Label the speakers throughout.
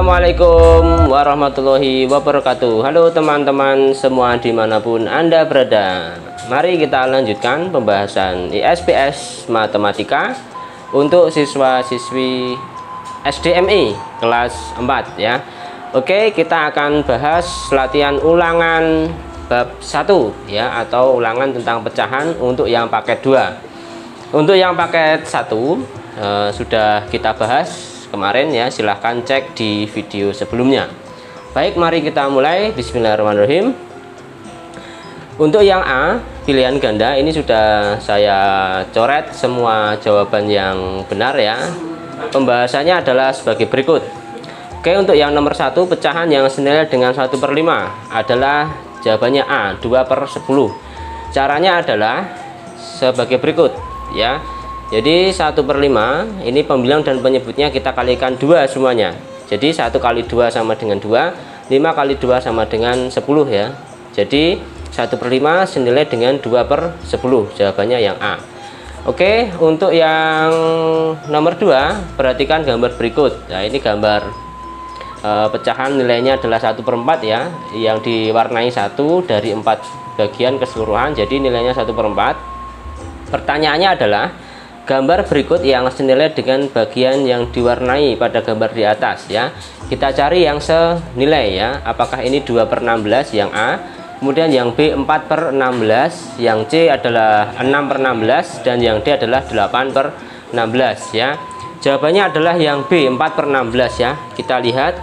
Speaker 1: Assalamualaikum warahmatullahi wabarakatuh. Halo teman-teman semua dimanapun Anda berada. Mari kita lanjutkan pembahasan ISPS Matematika untuk siswa-siswi SDMI kelas 4 ya. Oke, kita akan bahas latihan ulangan bab 1 ya, atau ulangan tentang pecahan untuk yang paket 2. Untuk yang paket 1 sudah kita bahas kemarin ya, silahkan cek di video sebelumnya. Baik, mari kita mulai. Bismillahirrahmanirrahim. Untuk yang A, pilihan ganda, ini sudah saya coret semua jawaban yang benar ya. Pembahasannya adalah sebagai berikut. Oke, untuk yang nomor 1, pecahan yang senilai dengan 1/5 adalah jawabannya A, 2/10. Caranya adalah sebagai berikut ya. Jadi 1/5 ini pembilang dan penyebutnya kita kalikan 2 semuanya. Jadi 1 kali 2 sama dengan 2, 5 kali 2 sama dengan 10 ya. Jadi 1/5 senilai dengan 2/10, jawabannya yang A. Oke, untuk yang nomor 2, perhatikan gambar berikut. Nah, ini gambar pecahan nilainya adalah 1/4 ya, yang diwarnai 1 dari 4 bagian keseluruhan, jadi nilainya 1/4. Pertanyaannya adalah gambar berikut yang senilai dengan bagian yang diwarnai pada gambar di atas ya. Kita cari yang senilai ya. Apakah ini 2/16 yang A, kemudian yang B 4/16, yang C adalah 6/16, dan yang D adalah 8/16 ya. Jawabannya adalah yang B 4/16 ya. Kita lihat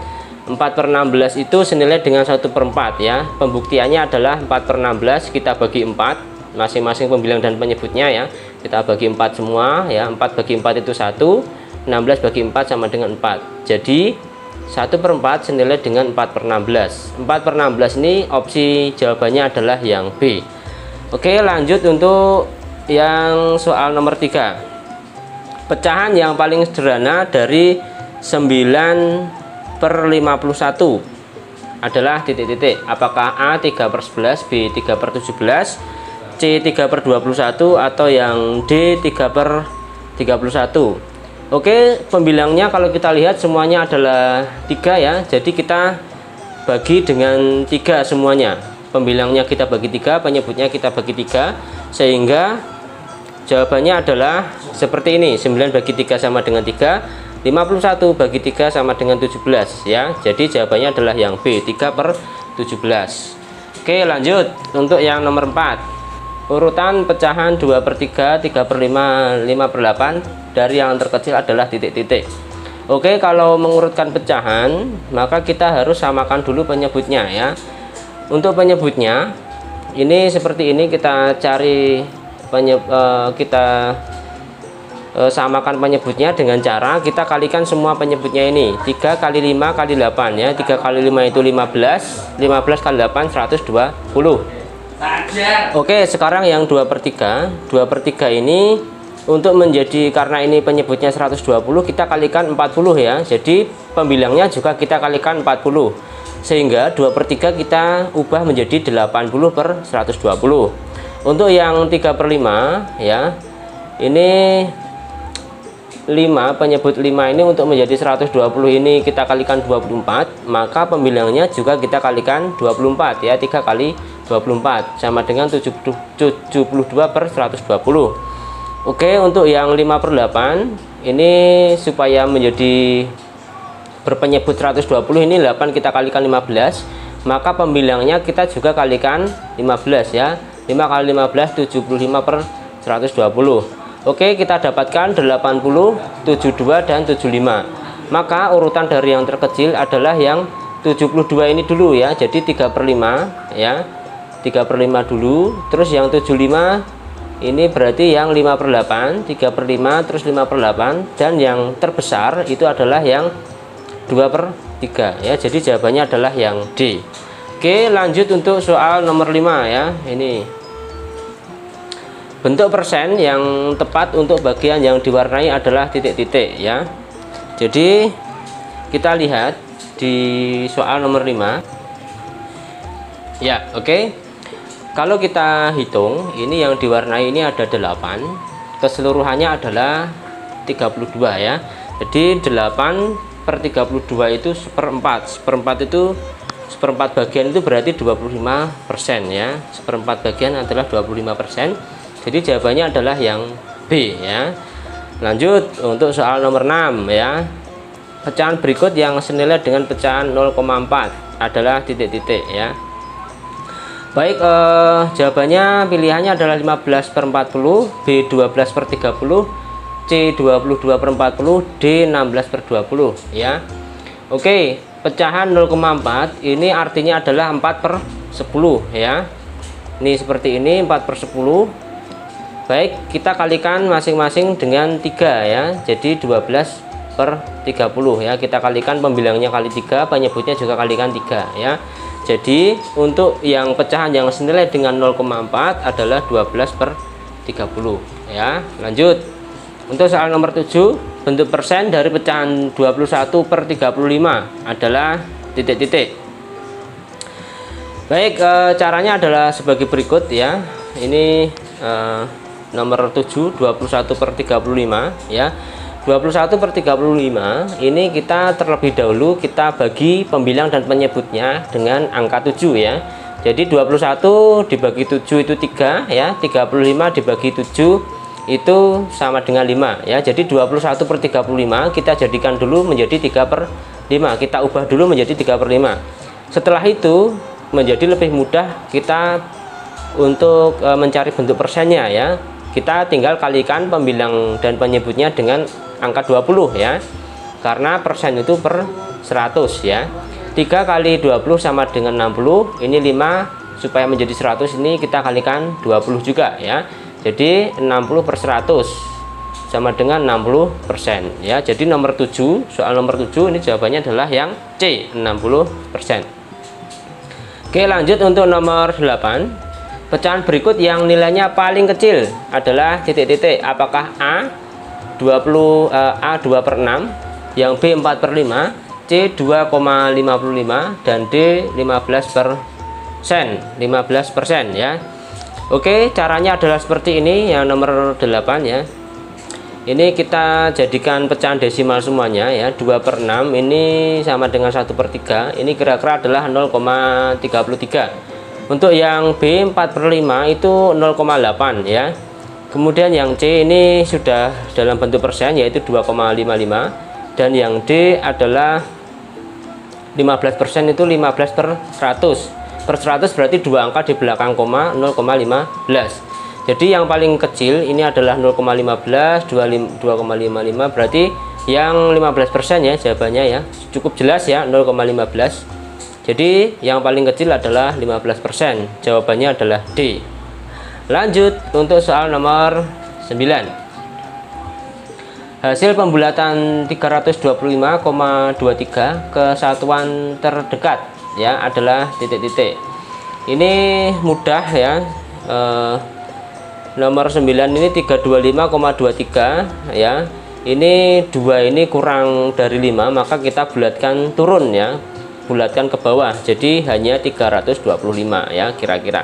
Speaker 1: 4/16 itu senilai dengan 1/4 ya. Pembuktiannya adalah 4/16 kita bagi 4, masing-masing pembilang dan penyebutnya ya. Kita bagi 4 semua ya. 4 bagi 4 itu 1, 16 bagi 4 sama dengan 4. Jadi 1/4 senilai dengan 4/16. 4/16 ini opsi jawabannya adalah yang B. Oke, lanjut untuk yang soal nomor 3. Pecahan yang paling sederhana dari 9/51 adalah titik-titik. Apakah A 3/11, B 3/17, C 3/21, atau yang D 3/31. Oke, pembilangnya kalau kita lihat semuanya adalah 3 ya. Jadi kita bagi dengan 3 semuanya. Pembilangnya kita bagi 3, penyebutnya kita bagi 3, sehingga jawabannya adalah seperti ini. 9 bagi 3 sama dengan 3, 51 bagi 3 sama dengan 17 ya. Jadi jawabannya adalah yang B, 3/17. Oke, lanjut untuk yang nomor 4. Urutan pecahan 2/3, 3/5, 5/8 dari yang terkecil adalah titik-titik. Oke, kalau mengurutkan pecahan maka kita harus samakan dulu penyebutnya ya. Untuk penyebutnya ini seperti ini, kita cari samakan penyebutnya dengan cara kita kalikan semua penyebutnya ini. 3 kali 5 kali 8 ya. 3 kali 5 itu 15, 15 kali 8 120. Oke, sekarang yang 2/3. 2/3 ini untuk menjadi, karena ini penyebutnya 120, kita kalikan 40 ya. Jadi pembilangnya juga kita kalikan 40, sehingga 2/3 kita ubah menjadi 80/120. Untuk yang 3/5 ya, ini 5, penyebut 5 ini untuk menjadi 120 ini kita kalikan 24, maka pembilangnya juga kita kalikan 24 ya. 3 kali 24 sama dengan 72/120. Oke, untuk yang 5/8 ini supaya menjadi berpenyebut 120, ini 8 kita kalikan 15, maka pembilangnya kita juga kalikan 15 ya. 5 kali 15 75/120. Oke, kita dapatkan 80, 72, dan 75. Maka urutan dari yang terkecil adalah yang 72 ini dulu ya. Jadi 3/5 ya. 3/5 dulu, terus yang 75 ini berarti yang 5/8, 3/5 terus 5/8, dan yang terbesar itu adalah yang 2/3 ya. Jadi jawabannya adalah yang D. Oke, lanjut untuk soal nomor 5 ya. Ini bentuk persen yang tepat untuk bagian yang diwarnai adalah titik-titik ya. Jadi kita lihat di soal nomor 5 ya. Oke, kalau kita hitung, ini yang diwarnai ini ada 8, keseluruhannya adalah 32 ya. Jadi 8 per 32 itu seperempat. Seperempat bagian itu berarti 25% ya. Seperempat bagian adalah 25%. Jadi jawabannya adalah yang B ya. Lanjut untuk soal nomor 6 ya. Pecahan berikut yang senilai dengan pecahan 0,4 adalah titik-titik ya. Baik, jawabannya pilihannya adalah 15/40, B 12/30, C 22/40, D 16/20 ya. Oke, pecahan 0,4 ini artinya adalah 4/10 ya. Ini seperti ini, 4/10. Baik, kita kalikan masing-masing dengan 3 ya. Jadi 12/30 ya. Kita kalikan, pembilangnya kali 3, penyebutnya juga kalikan 3 ya. Jadi untuk yang pecahan yang senilai dengan 0,4 adalah 12/30 ya. Lanjut untuk soal nomor 7, bentuk persen dari pecahan 21/35 adalah titik-titik. Baik, caranya adalah sebagai berikut ya. Ini nomor 7, 21/35 ya. 21/35 ini kita terlebih dahulu kita bagi pembilang dan penyebutnya dengan angka 7 ya. Jadi 21 dibagi 7 itu 3 ya. 35 dibagi 7 itu sama dengan 5 ya. Jadi 21/35 kita jadikan dulu menjadi 3/5. Kita ubah dulu menjadi 3/5. Setelah itu menjadi lebih mudah kita untuk mencari bentuk persennya ya. Kita tinggal kalikan pembilang dan penyebutnya dengan angka 20 ya. Karena persen itu per 100 ya. 3 kali 20 sama dengan 60. Ini 5, supaya menjadi 100 ini kita kalikan 20 juga ya. Jadi 60/100 sama dengan 60% ya. Jadi nomor 7, soal nomor 7 ini jawabannya adalah yang C, 60%. Oke, lanjut untuk nomor 8. Pecahan berikut yang nilainya paling kecil adalah titik-titik. Apakah A 2/6, yang B 4/5, C 2,55 dan D 15% ya. Oke, caranya adalah seperti ini yang nomor 8 ya. Ini kita jadikan pecahan desimal semuanya ya. 2/6 ini sama dengan 1/3. Ini kira-kira adalah 0,33. Untuk yang B 4/5 itu 0,8 ya. Kemudian yang C ini sudah dalam bentuk persen yaitu 2,55, dan yang D adalah 15% itu 15/100. Per 100 berarti dua angka di belakang koma, 0,15. Jadi yang paling kecil ini adalah 0,15, 2,55, berarti yang 15% ya jawabannya ya. Cukup jelas ya, 0,15. Jadi yang paling kecil adalah 15%. Jawabannya adalah D. Lanjut untuk soal nomor 9. Hasil pembulatan 325,23 ke satuan terdekat ya adalah titik-titik. Ini mudah ya. Nomor 9 ini 325,23 ya. Ini 2 ini kurang dari 5, maka kita bulatkan turun ya. Bulatkan ke bawah, jadi hanya 325 ya kira-kira.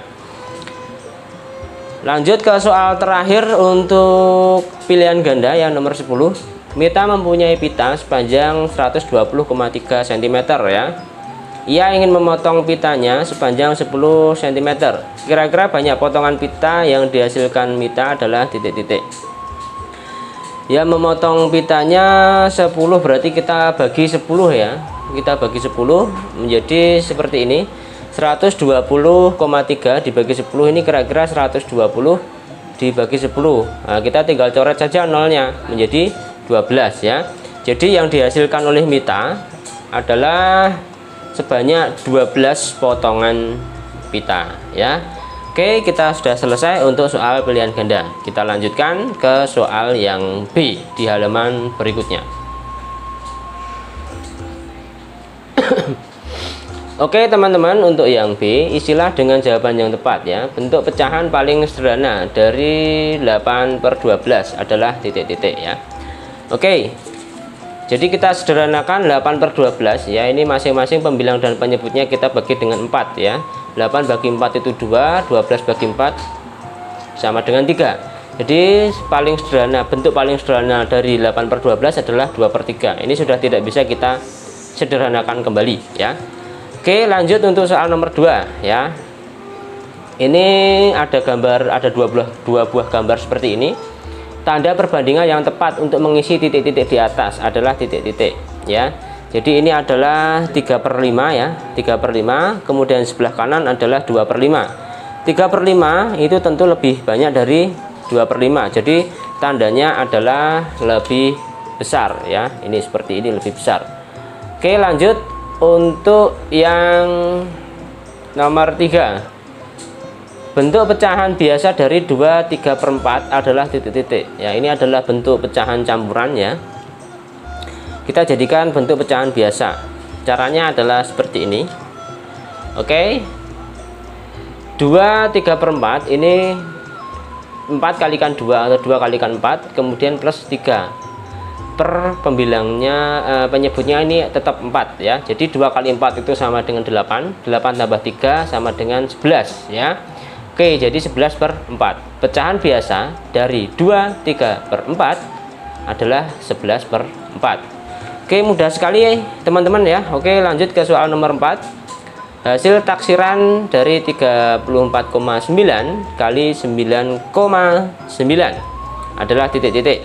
Speaker 1: Lanjut ke soal terakhir untuk pilihan ganda yang nomor 10. Mita mempunyai pita sepanjang 120,3 cm ya. Ia ingin memotong pitanya sepanjang 10 cm. Kira-kira banyak potongan pita yang dihasilkan Mita adalah titik-titik. Ya, memotong pitanya 10 berarti kita bagi 10 ya. Kita bagi 10 menjadi seperti ini. 120,3 dibagi 10 ini kira-kira 120 dibagi 10. Nah, kita tinggal coret saja nolnya menjadi 12 ya. Jadi yang dihasilkan oleh Mita adalah sebanyak 12 potongan pita ya. Oke, kita sudah selesai untuk soal pilihan ganda. Kita lanjutkan ke soal yang B di halaman berikutnya. Oke teman-teman, untuk yang B, isilah dengan jawaban yang tepat ya. Bentuk pecahan paling sederhana dari 8/12 adalah titik-titik ya. Oke, jadi kita sederhanakan 8/12 ya. Ini masing-masing pembilang dan penyebutnya kita bagi dengan 4 ya. 8 bagi 4 itu 2, 12 bagi 4 sama dengan 3. Jadi paling sederhana, bentuk paling sederhana dari 8/12 adalah 2/3. Ini sudah tidak bisa kita sederhanakan kembali ya. Oke, lanjut untuk soal nomor 2 ya. Ini ada gambar, ada dua buah gambar seperti ini. Tanda perbandingan yang tepat untuk mengisi titik-titik di atas adalah titik-titik ya. Jadi ini adalah 3/5 ya, 3/5. Kemudian sebelah kanan adalah 2/5. 3/5 itu tentu lebih banyak dari 2/5. Jadi tandanya adalah lebih besar ya. Ini seperti ini, lebih besar. Oke, lanjut untuk yang nomor 3. Bentuk pecahan biasa dari 2/3/4 adalah titik-titik ya. Ini adalah bentuk pecahan campuran ya. Kita jadikan bentuk pecahan biasa. Caranya adalah seperti ini. Oke, 2/3/4 ini 4 kalikan 2 atau 2 kalikan 4, kemudian plus 3 per pembilangnya, penyebutnya ini tetap 4 ya. Jadi 2 kali 4 itu sama dengan 8, 8 tambah 3 sama dengan 11 ya. Oke, jadi 11/4. Pecahan biasa dari 2/3/4 adalah 11/4. Oke, mudah sekali teman-teman ya. Oke, lanjut ke soal nomor 4. Hasil taksiran dari 34,9 kali 9,9 adalah titik-titik.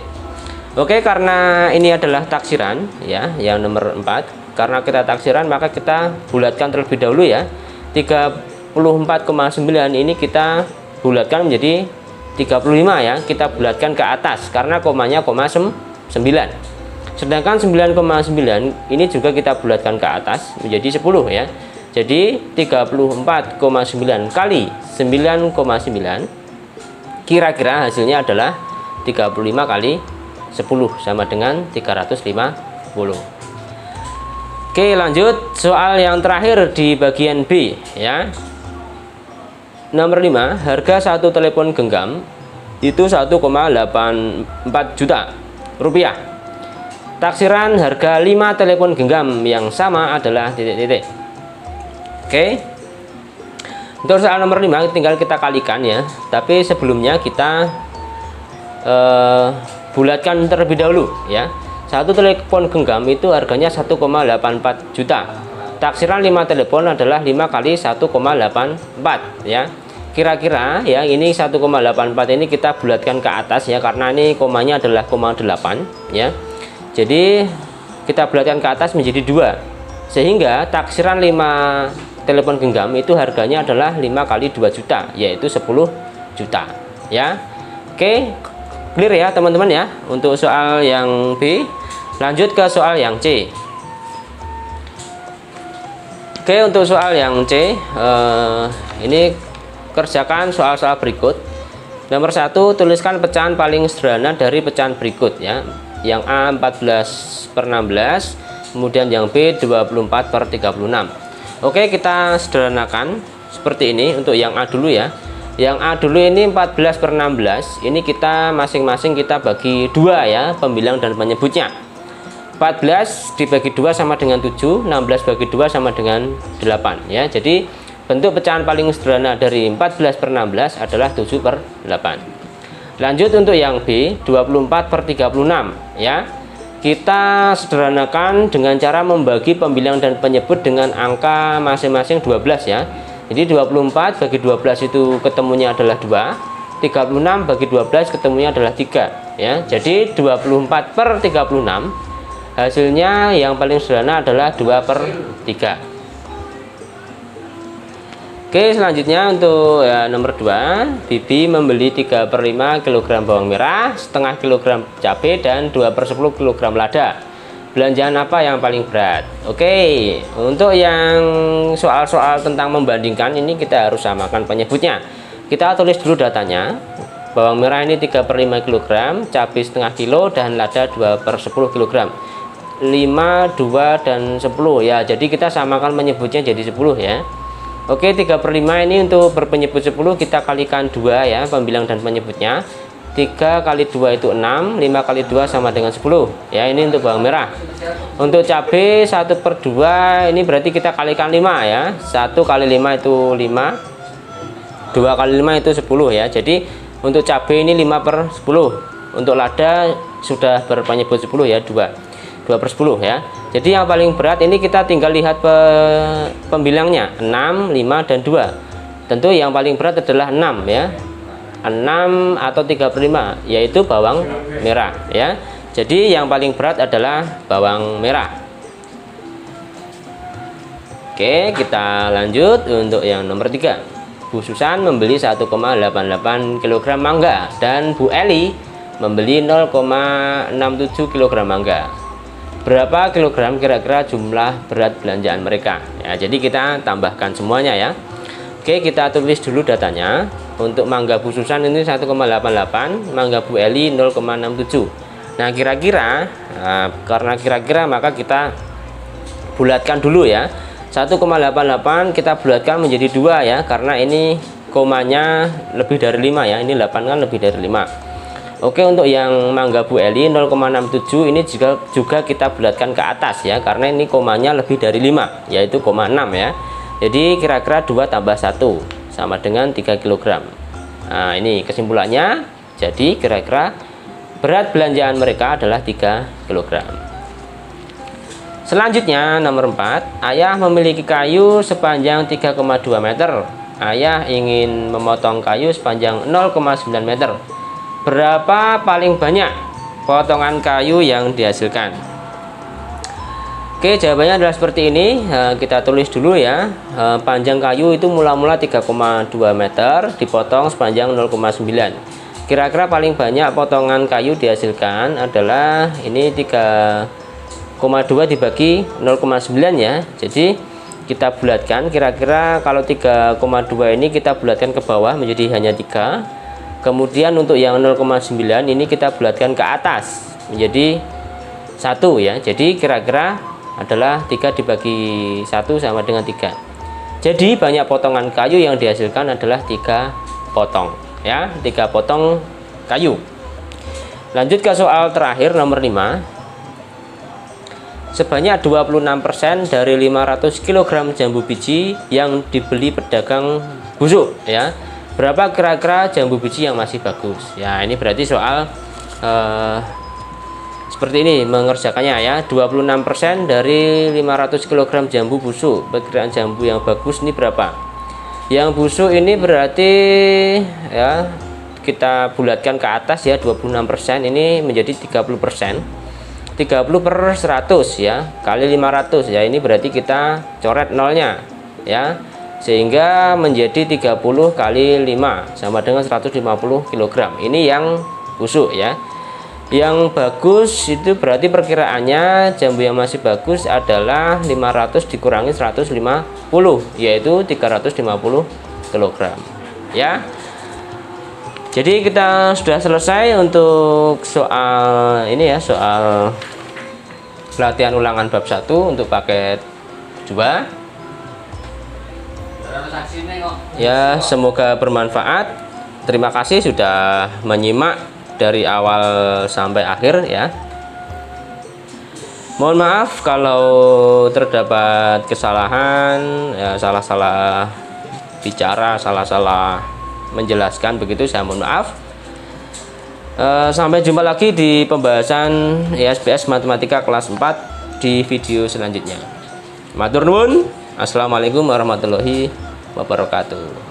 Speaker 1: Oke, karena ini adalah taksiran ya, yang nomor 4. Karena kita taksiran maka kita bulatkan terlebih dahulu ya. 34,9 ini kita bulatkan menjadi 35 ya. Kita bulatkan ke atas karena komanya koma 9. Sedangkan 9,9 ini juga kita bulatkan ke atas menjadi 10 ya. Jadi 34,9 kali 9,9 kira-kira hasilnya adalah 35 kali 10 sama dengan 350. Oke, lanjut soal yang terakhir di bagian B ya. Nomor 5, harga satu telepon genggam itu 1,84 juta rupiah. Taksiran harga 5 telepon genggam yang sama adalah titik-titik. Oke, untuk soal nomor 5 tinggal kita kalikan ya. Tapi sebelumnya kita bulatkan terlebih dahulu ya. Satu telepon genggam itu harganya 1,84 juta. Taksiran 5 telepon adalah 5 kali 1,84 ya. Kira-kira ya, ini 1,84 ini kita bulatkan ke atas ya, karena ini komanya adalah koma 8 ya. Jadi kita bulatkan ke atas menjadi 2, sehingga taksiran 5 telepon genggam itu harganya adalah 5 kali 2 juta, yaitu 10 juta ya. Oke, clear ya teman-teman ya untuk soal yang B. Lanjut ke soal yang C. Oke, untuk soal yang C, ini kerjakan soal-soal berikut. Nomor 1, tuliskan pecahan paling sederhana dari pecahan berikut ya. Yang A 14/16, kemudian yang B 24/36. Oke, kita sederhanakan seperti ini. Untuk yang A dulu ya. Yang A dulu ini 14/16. Ini kita masing-masing kita bagi 2 ya, pembilang dan penyebutnya. 14 dibagi 2 sama dengan 7, 16 bagi 2 sama dengan 8 ya. Jadi bentuk pecahan paling sederhana dari 14/16 adalah 7/8. Lanjut untuk yang B 24/36 ya. Kita sederhanakan dengan cara membagi pembilang dan penyebut dengan angka masing-masing 12 ya. Jadi 24 bagi 12 itu ketemunya adalah 2, 36 bagi 12 ketemunya adalah 3 ya. Jadi 24/36 hasilnya yang paling sederhana adalah 2/3. Oke, selanjutnya untuk ya, nomor 2, Bibi membeli 3/5 kg bawang merah, setengah kilogram cabai, dan 2/10 kg lada. Belanjaan apa yang paling berat? Oke, untuk yang soal-soal tentang membandingkan ini kita harus samakan penyebutnya. Kita tulis dulu datanya. Bawang merah ini 3/5 kg, cabai setengah kilo, dan lada 2/10 kg. 5, 2, dan 10 ya. Jadi kita samakan penyebutnya jadi 10 ya. Oke, 3/5 ini untuk berpenyebut 10 kita kalikan 2 ya, pembilang dan penyebutnya. 3 kali 2 itu 6, 5 kali 2 sama dengan 10 ya. Ini untuk bawang merah. Untuk cabai 1/2 ini berarti kita kalikan 5 ya. 1 kali 5 itu 5, 2 kali 5 itu 10 ya. Jadi Untuk cabai ini 5/10. Untuk lada sudah berpenyebut 10 ya, 2/10 ya. Jadi yang paling berat ini kita tinggal lihat pembilangnya 6, 5 dan 2. Tentu yang paling berat adalah 6 ya. 6 atau 3/5 yaitu bawang merah ya. Jadi yang paling berat adalah bawang merah. Oke, kita lanjut untuk yang nomor 3. Bu Susan membeli 1,88 kg mangga dan Bu Eli membeli 0,67 kg mangga. Berapa kilogram kira-kira jumlah berat belanjaan mereka? Ya, jadi kita tambahkan semuanya ya. Oke, kita tulis dulu datanya. Untuk mangga Bu Susan ini 1,88, mangga Bu Eli 0,67. Nah, kira-kira karena kira-kira maka kita bulatkan dulu ya. 1,88 kita bulatkan menjadi 2 ya, karena ini komanya lebih dari 5 ya. Ini 8 kan lebih dari 5. Oke, untuk yang mangga Bu Eli 0,67 ini juga kita bulatkan ke atas ya, karena ini komanya lebih dari 5 yaitu 0,6 ya. Jadi kira-kira 2 tambah 1 sama dengan 3 kg. Nah, ini kesimpulannya. Jadi kira-kira berat belanjaan mereka adalah 3 kg. Selanjutnya nomor 4, ayah memiliki kayu sepanjang 3,2 meter. Ayah ingin memotong kayu sepanjang 0,9 meter. Berapa paling banyak potongan kayu yang dihasilkan? Oke, jawabannya adalah seperti ini. Kita tulis dulu ya. Panjang kayu itu mula-mula 3,2 meter dipotong sepanjang 0,9. Kira-kira paling banyak potongan kayu dihasilkan adalah ini 3,2 dibagi 0,9 ya. Jadi kita bulatkan, kira-kira kalau 3,2 ini kita bulatkan ke bawah menjadi hanya 3. Kemudian untuk yang 0,9 ini kita bulatkan ke atas menjadi 1 ya. Jadi kira-kira adalah 3 dibagi 1 sama dengan 3. Jadi banyak potongan kayu yang dihasilkan adalah 3 potong ya, 3 potong kayu. Lanjut ke soal terakhir nomor 5. Sebanyak 26% dari 500 kg jambu biji yang dibeli pedagang busuk ya. Berapa kira-kira jambu biji yang masih bagus? Ya, ini berarti soal seperti ini mengerjakannya ya. 26% dari 500 kg jambu busuk. Perkiraan jambu yang bagus ini berapa? Yang busuk ini berarti ya kita bulatkan ke atas ya, 26% ini menjadi 30%. 30/100 ya, kali 500 ya. Ini berarti kita coret nolnya ya. Sehingga menjadi 30 kali 5 sama dengan 150 kg. Ini yang busuk ya. Yang bagus itu berarti perkiraannya jambu yang masih bagus adalah 500 dikurangi 150 yaitu 350 kg ya. Jadi kita sudah selesai untuk soal ini ya, soal latihan ulangan bab 1 untuk paket 2. Ya, semoga bermanfaat. Terima kasih sudah menyimak dari awal sampai akhir ya. Mohon maaf kalau terdapat kesalahan ya, salah-salah bicara, salah-salah menjelaskan begitu, saya mohon maaf. Sampai jumpa lagi di pembahasan ISBS Matematika kelas 4 di video selanjutnya. Matur nuwun. Assalamualaikum warahmatullahi wabarakatuh.